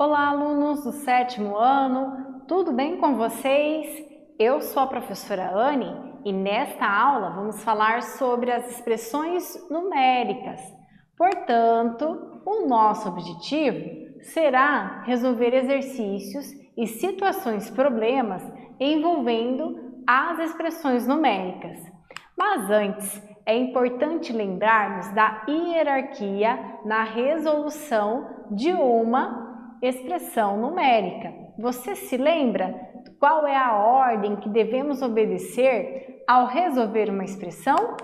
Olá, alunos do 7º ano, tudo bem com vocês? Eu sou a professora Anne e nesta aula vamos falar sobre as expressões numéricas. Portanto, o nosso objetivo será resolver exercícios e situações problemas envolvendo as expressões numéricas. Mas antes, é importante lembrarmos da hierarquia na resolução de uma expressão numérica. Você se lembra qual é a ordem que devemos obedecer ao resolver uma expressão?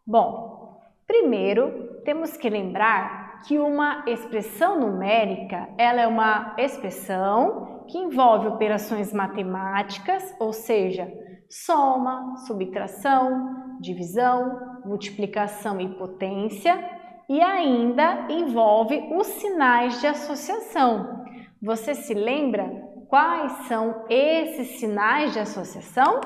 Bom, primeiro temos que lembrar que uma expressão numérica ela é uma expressão que envolve operações matemáticas, ou seja, soma, subtração, divisão, multiplicação e potência, e ainda envolve os sinais de associação. Você se lembra quais são esses sinais de associação?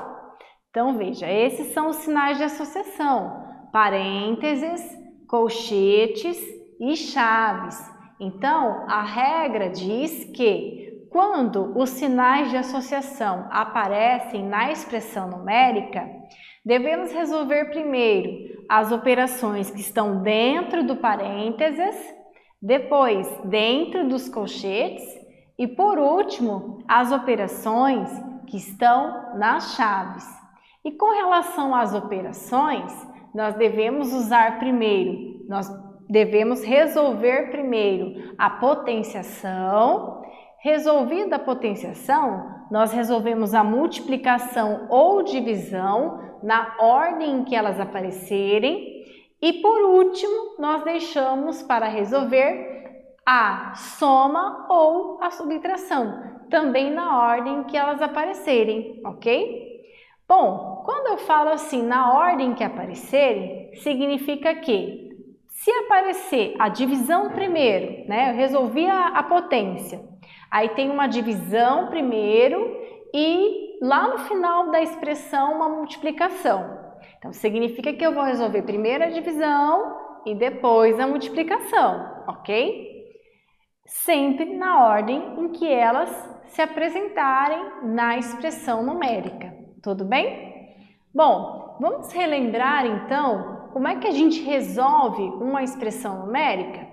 Então veja, esses são os sinais de associação: parênteses, colchetes e chaves. Então a regra diz que quando os sinais de associação aparecem na expressão numérica, devemos resolver primeiro as operações que estão dentro do parênteses, depois dentro dos colchetes e, por último, as operações que estão nas chaves. E com relação às operações, nós devemos resolver primeiro a potenciação. Resolvida a potenciação, nós resolvemos a multiplicação ou divisão na ordem em que elas aparecerem e, por último, nós deixamos para resolver a soma ou a subtração, também na ordem em que elas aparecerem, ok? Bom, quando eu falo assim, na ordem que aparecerem, significa que se aparecer a divisão primeiro, né, eu resolvi a potência, aí tem uma divisão primeiro e lá no final da expressão uma multiplicação. Então, significa que eu vou resolver primeiro a divisão e depois a multiplicação, ok? Sempre na ordem em que elas se apresentarem na expressão numérica, tudo bem? Bom, vamos relembrar então como é que a gente resolve uma expressão numérica?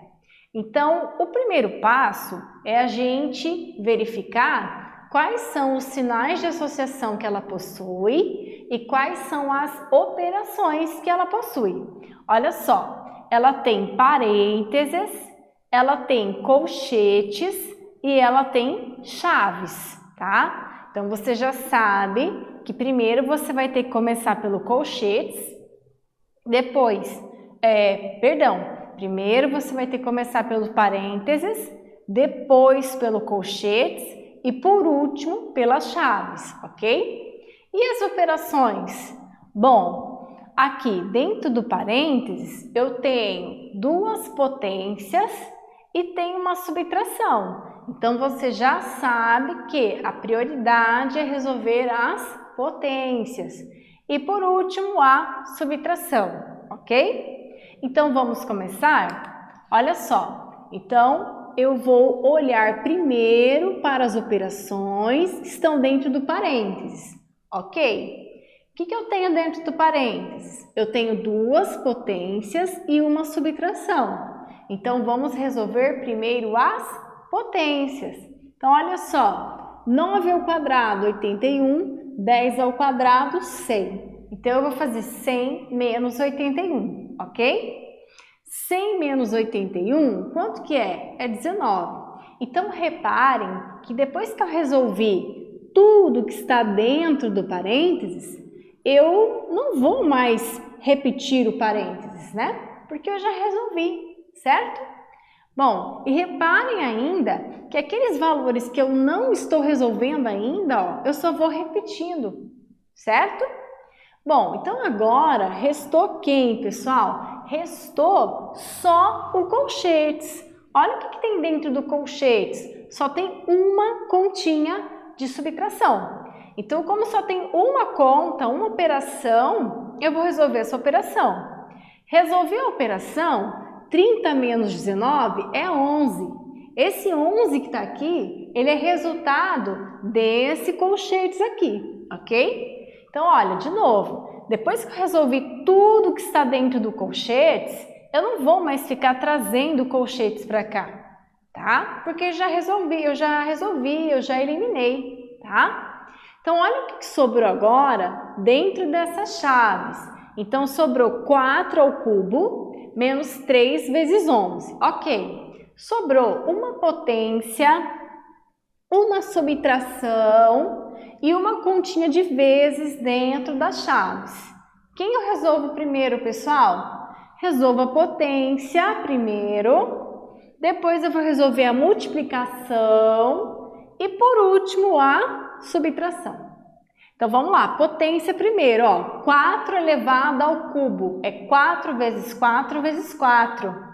Então, o primeiro passo é a gente verificar quais são os sinais de associação que ela possui e quais são as operações que ela possui. Olha só, ela tem parênteses, ela tem colchetes e ela tem chaves, tá? Então, você já sabe que primeiro você vai ter que começar pelo colchetes, primeiro você vai ter que começar pelos parênteses, depois pelo colchetes e por último pelas chaves, ok? E as operações? Bom, aqui dentro do parênteses eu tenho duas potências e tenho uma subtração. Então você já sabe que a prioridade é resolver as potências e por último a subtração, ok? Então vamos começar? Olha só, então eu vou olhar primeiro para as operações que estão dentro do parênteses, ok? O que eu tenho dentro do parênteses? Eu tenho duas potências e uma subtração. Então vamos resolver primeiro as potências. Então olha só, 9 ao quadrado, 81, 10 ao quadrado, 100. Então eu vou fazer 100 menos 81, ok? 100 menos 81, quanto que é? É 19. Então, reparem que depois que eu resolvi tudo que está dentro do parênteses, eu não vou mais repetir o parênteses, né? Porque eu já resolvi, certo? Bom, e reparem ainda que aqueles valores que eu não estou resolvendo ainda, ó, eu só vou repetindo, certo? Bom, então agora restou quem, pessoal? Restou só o colchetes. Olha o que tem dentro do colchetes. Só tem uma continha de subtração. Então, como só tem uma conta, uma operação, eu vou resolver essa operação. Resolvi a operação, 30 menos 19 é 11. Esse 11 que está aqui, ele é resultado desse colchetes aqui, ok? Então, olha, de novo, depois que eu resolvi tudo que está dentro do colchetes, eu não vou mais ficar trazendo colchetes para cá, tá? Porque eu já eliminei, tá? Então, olha o que sobrou agora dentro dessas chaves. Então, sobrou 4 ao cubo menos 3 vezes 11. Ok. Sobrou uma potência, uma subtração e uma continha de vezes dentro das chaves. Quem eu resolvo primeiro, pessoal? Resolvo a potência primeiro, depois eu vou resolver a multiplicação e por último a subtração. Então vamos lá, potência primeiro, ó, 4 elevado ao cubo é 4 vezes 4 vezes 4.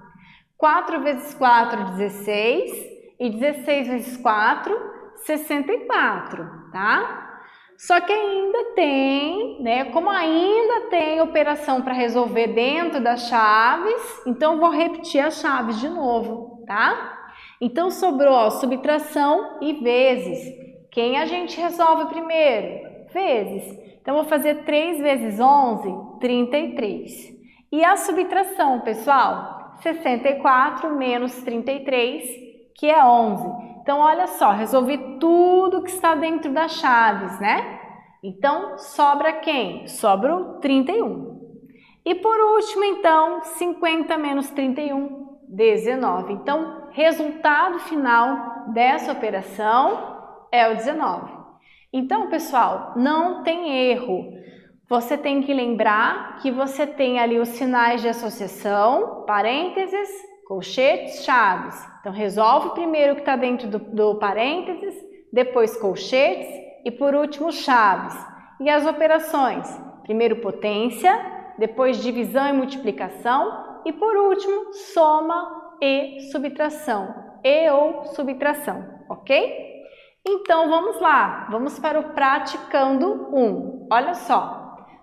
4 vezes 4, 16, e 16 vezes 4, 64, tá? Só que ainda tem, né, como ainda tem operação para resolver dentro das chaves, então vou repetir as chaves de novo, tá? Então sobrou, ó, subtração e vezes. Quem a gente resolve primeiro? Vezes. Então vou fazer 3 vezes 11, 33. E a subtração, pessoal? 64 menos 33, que é 11. Então, olha só, resolvi tudo que está dentro das chaves, né? Então, sobra quem? Sobra o 31. E por último, então, 50 menos 31, 19. Então, resultado final dessa operação é o 19. Então, pessoal, não tem erro. Você tem que lembrar que você tem ali os sinais de associação, parênteses, colchetes, chaves. Então, resolve primeiro o que está dentro do parênteses, depois colchetes e, por último, chaves. E as operações? Primeiro potência, depois divisão e multiplicação e, por último, soma e subtração. E ou subtração, ok? Então, vamos lá. Vamos para o praticando 1. Olha só.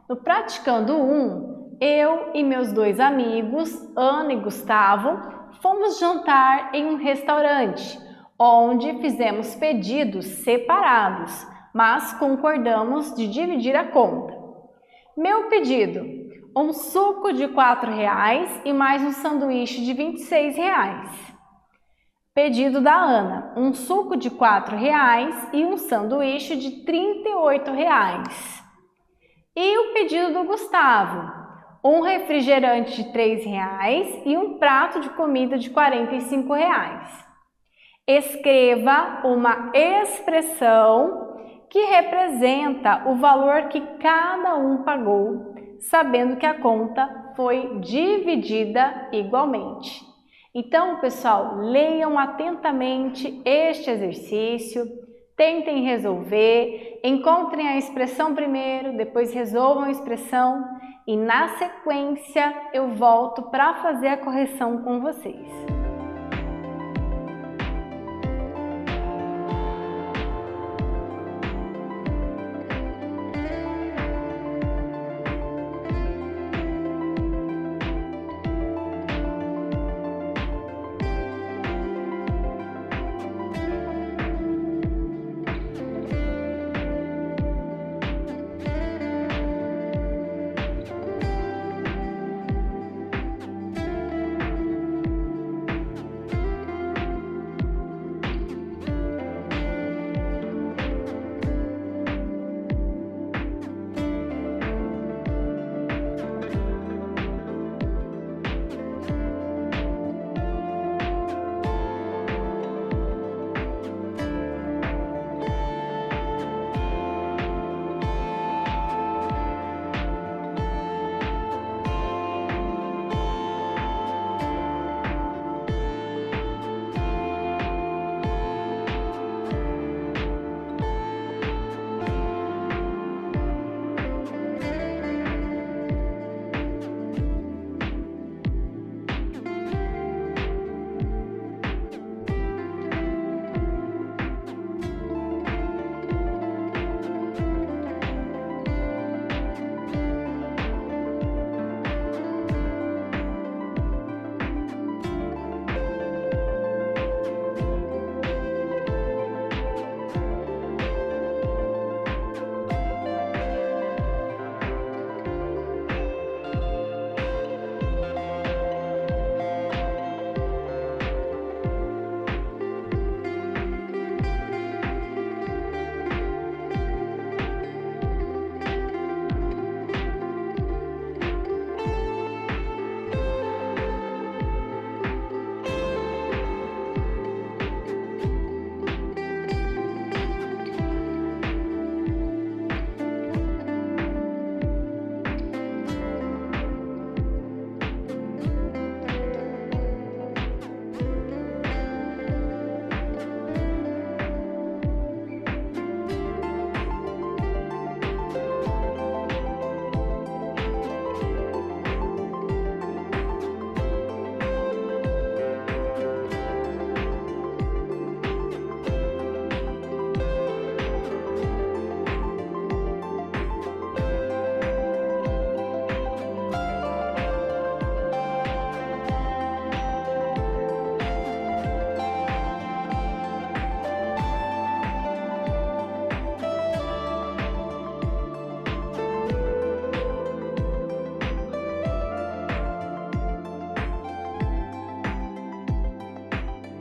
No praticando 1, eu e meus 2 amigos, Ana e Gustavo, fomos jantar em um restaurante, onde fizemos pedidos separados, mas concordamos de dividir a conta. Meu pedido, um suco de R$ 4,00 e mais um sanduíche de R$ 26,00. Pedido da Ana, um suco de R$ 4,00 e um sanduíche de R$ 38,00. E o pedido do Gustavo, um refrigerante de R$ 3,00 e um prato de comida de R$ 45,00. Escreva uma expressão que representa o valor que cada um pagou, sabendo que a conta foi dividida igualmente. Então, pessoal, leiam atentamente este exercício. Tentem resolver, encontrem a expressão primeiro, depois resolvam a expressão e na sequência eu volto para fazer a correção com vocês.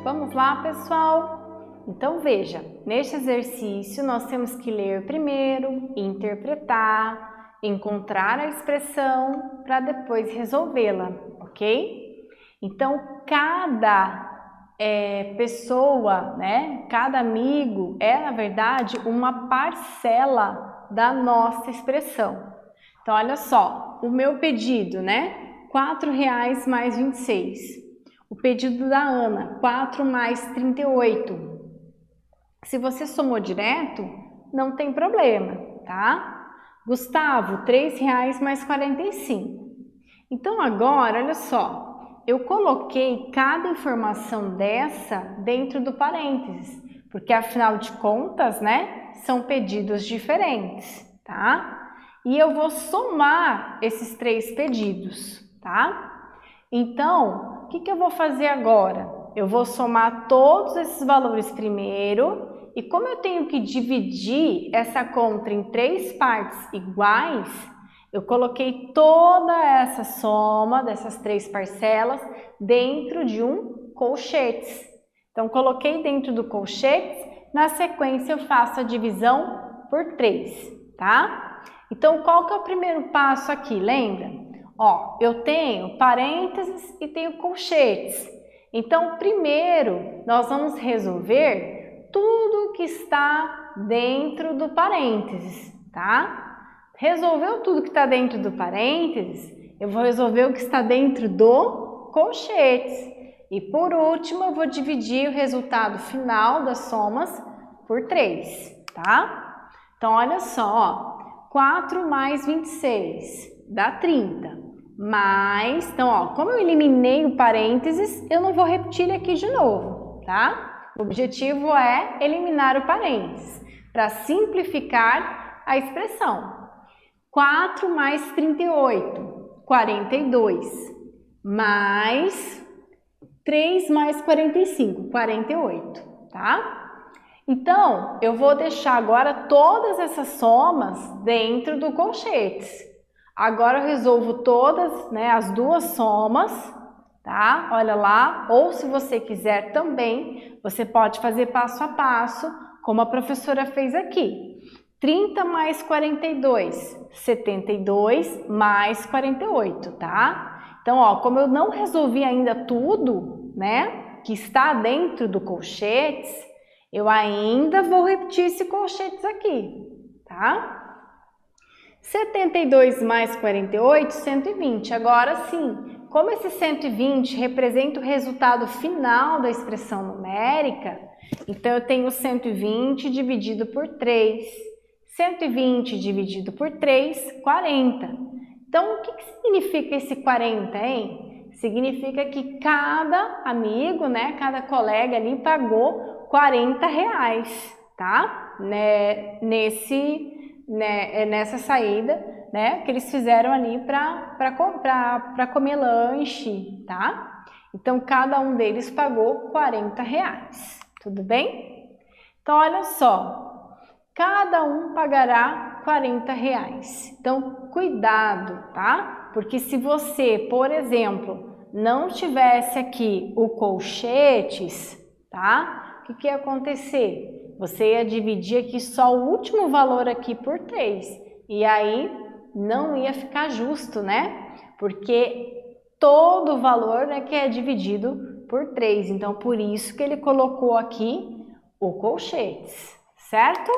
Vamos lá, pessoal? Então, veja, neste exercício nós temos que ler primeiro, interpretar, encontrar a expressão para depois resolvê-la, ok? Então, cada pessoa, né, cada amigo é, na verdade, uma parcela da nossa expressão. Então, olha só, o meu pedido, né, R$4 mais 26. O pedido da Ana, 4 mais 38. Se você somou direto, não tem problema, tá? Gustavo, R$3 mais 45. Então, agora, olha só, eu coloquei cada informação dessa dentro do parênteses, porque afinal de contas, né, são pedidos diferentes, tá? E eu vou somar esses 3 pedidos, tá? Então, o que eu vou fazer agora? Eu vou somar todos esses valores primeiro, e como eu tenho que dividir essa conta em 3 partes iguais, eu coloquei toda essa soma dessas 3 parcelas dentro de um colchetes. Então, coloquei dentro do colchetes, na sequência eu faço a divisão por 3, tá? Então, qual que é o primeiro passo aqui, lembra? Ó, eu tenho parênteses e tenho colchetes. Então, primeiro, nós vamos resolver tudo que está dentro do parênteses, tá? Resolveu tudo que está dentro do parênteses, eu vou resolver o que está dentro do colchetes. E por último, eu vou dividir o resultado final das somas por 3, tá? Então, olha só, ó, 4 mais 26 dá 30. Mais, então, ó, como eu eliminei o parênteses, eu não vou repetir ele aqui de novo, tá? O objetivo é eliminar o parênteses, para simplificar a expressão. 4 mais 38, 42, mais 3 mais 45, 48, tá? Então, eu vou deixar agora todas essas somas dentro do colchetes. Agora eu resolvo todas, né, as duas somas, tá? Olha lá, ou se você quiser também, você pode fazer passo a passo, como a professora fez aqui. 30 mais 42, 72 mais 48, tá? Então, ó, como eu não resolvi ainda tudo, né, que está dentro do colchetes, eu ainda vou repetir esse colchetes aqui, tá? 72 mais 48, 120. Agora sim, como esse 120 representa o resultado final da expressão numérica, então eu tenho 120 dividido por 3. 120 dividido por 3, 40. Então, o que significa esse 40, hein? Significa que cada amigo, né, cada colega ali pagou R$40, tá? Nessa saída, né, que eles fizeram ali para comer lanche, tá? Então, cada um deles pagou R$40, tudo bem? Então, olha só. Cada um pagará R$40. Então, cuidado, tá? Porque se você, por exemplo, não tivesse aqui o colchetes, tá? O que ia acontecer? Você ia dividir aqui só o último valor aqui por 3. E aí, não ia ficar justo, né? Porque todo o valor, né, que é dividido por 3. Então, por isso que ele colocou aqui o colchetes, certo?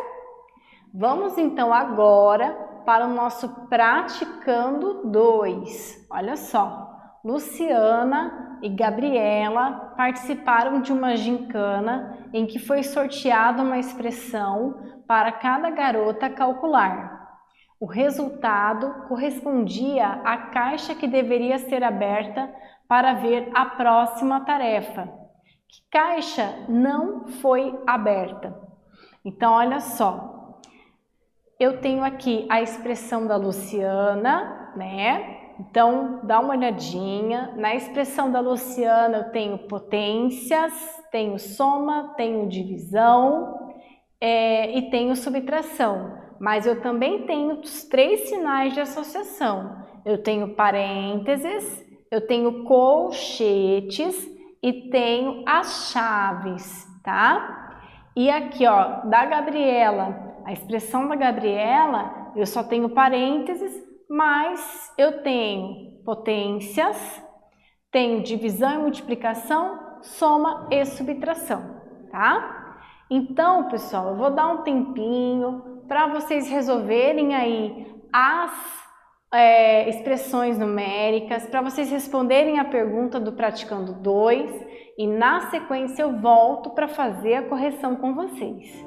Vamos então agora para o nosso praticando 2. Olha só, Luciana e Gabriela participaram de uma gincana em que foi sorteada uma expressão para cada garota calcular. O resultado correspondia à caixa que deveria ser aberta para ver a próxima tarefa. Que caixa não foi aberta? Então, olha só. Eu tenho aqui a expressão da Luciana, né? Então, dá uma olhadinha. Na expressão da Luciana, eu tenho potências, tenho soma, tenho divisão e tenho subtração. Mas eu também tenho os 3 sinais de associação. Eu tenho parênteses, eu tenho colchetes e tenho as chaves, tá? E aqui, ó, da Gabriela, a expressão da Gabriela, eu só tenho parênteses, mas eu tenho potências, tenho divisão e multiplicação, soma e subtração, tá? Então, pessoal, eu vou dar um tempinho para vocês resolverem aí as expressões numéricas, para vocês responderem a pergunta do Praticando 2 e na sequência eu volto para fazer a correção com vocês.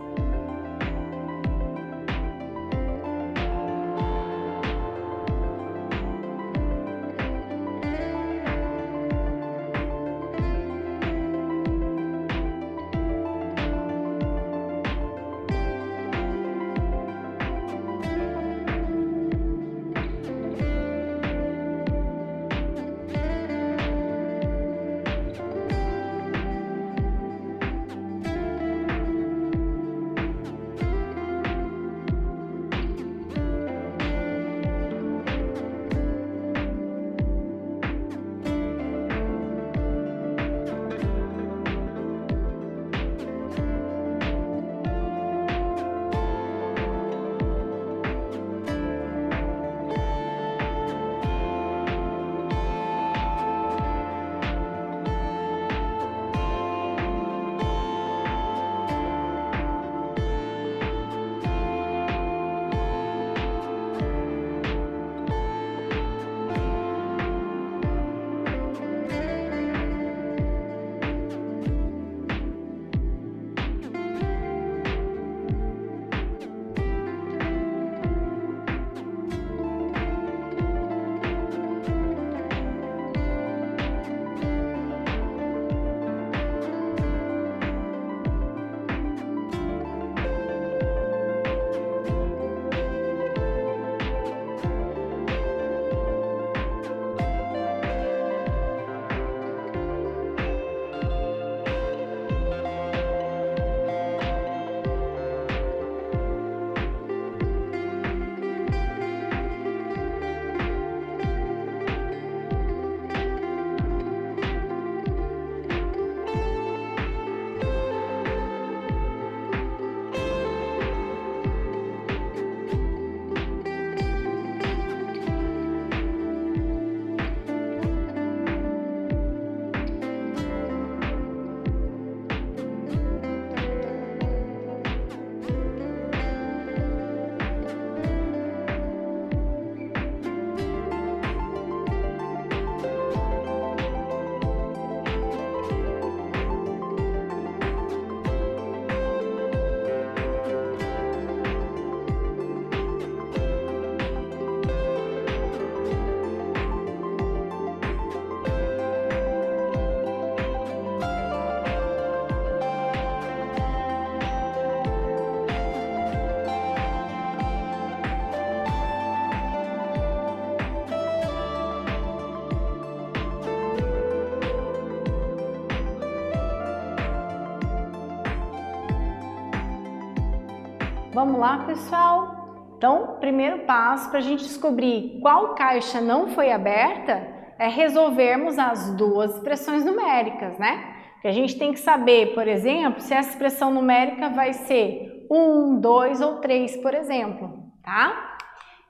Vamos lá, pessoal? Então, primeiro passo para a gente descobrir qual caixa não foi aberta é resolvermos as duas expressões numéricas, né? Porque a gente tem que saber, por exemplo, se essa expressão numérica vai ser 1, 2 ou 3, por exemplo, tá?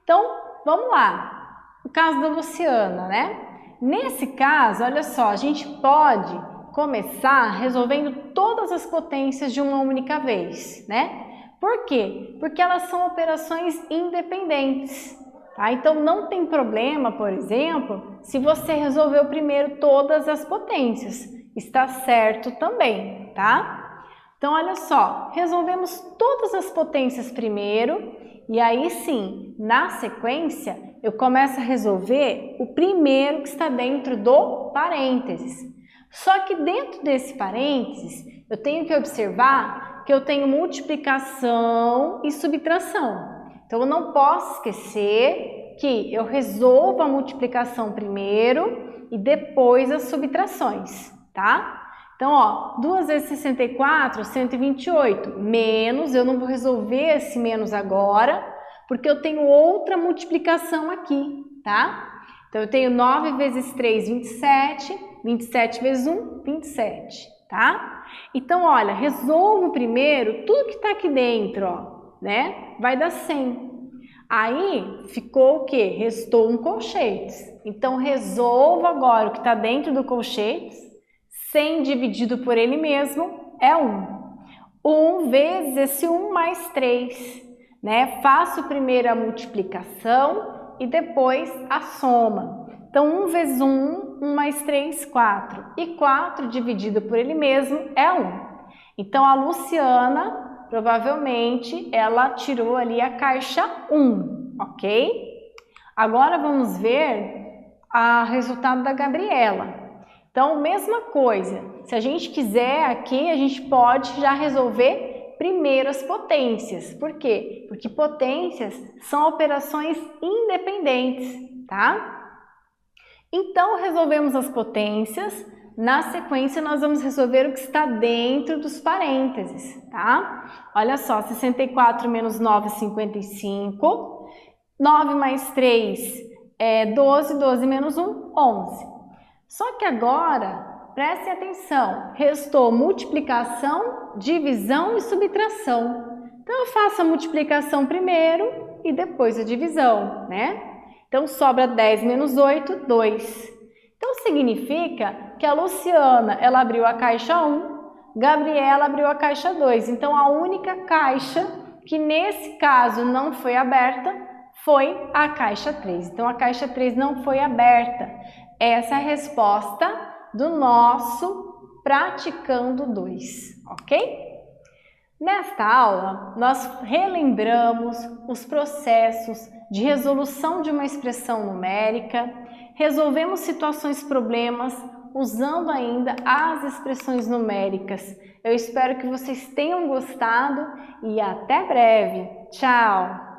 Então, vamos lá. O caso da Luciana, né? Nesse caso, olha só, a gente pode começar resolvendo todas as potências de uma única vez, né? Por quê? Porque elas são operações independentes, tá? Então não tem problema, por exemplo, se você resolveu primeiro todas as potências, está certo também, tá? Então olha só, resolvemos todas as potências primeiro e aí sim, na sequência, eu começo a resolver o primeiro que está dentro do parênteses. Só que dentro desse parênteses, eu tenho que observar que eu tenho multiplicação e subtração. Então, eu não posso esquecer que eu resolvo a multiplicação primeiro e depois as subtrações, tá? Então, ó, 2 vezes 64, 128, menos, eu não vou resolver esse menos agora, porque eu tenho outra multiplicação aqui, tá? Então, eu tenho 9 vezes 3, 27. 27 vezes 1, 27, tá? Então, olha, resolvo primeiro tudo que está aqui dentro, ó, né? Vai dar 100. Aí, ficou o quê? Restou um colchetes. Então, resolvo agora o que está dentro do colchetes. 100 dividido por ele mesmo é 1. 1 vezes esse 1 mais 3, né? Faço primeiro a multiplicação e depois a soma. Então, 1 vezes 1, 1 mais 3, 4. E 4 dividido por ele mesmo é 1. Então, a Luciana, provavelmente, ela tirou ali a caixa 1, ok? Agora, vamos ver o resultado da Gabriela. Então, mesma coisa. Se a gente quiser aqui, a gente pode já resolver primeiro as potências. Por quê? Porque potências são operações independentes, tá? Então, resolvemos as potências. Na sequência, nós vamos resolver o que está dentro dos parênteses, tá? Olha só, 64 menos 9 é 55. 9 mais 3 é 12. 12 menos 1, 11. Só que agora, prestem atenção, restou multiplicação, divisão e subtração. Então, eu faço a multiplicação primeiro e depois a divisão, né? Então, sobra 10 menos 8, 2. Então, significa que a Luciana, ela abriu a caixa 1, Gabriela abriu a caixa 2. Então, a única caixa que nesse caso não foi aberta foi a caixa 3. Então, a caixa 3 não foi aberta. Essa é a resposta do nosso Praticando 2, ok? Nesta aula, nós relembramos os processos de resolução de uma expressão numérica, resolvemos situações problemas usando ainda as expressões numéricas. Eu espero que vocês tenham gostado e até breve. Tchau!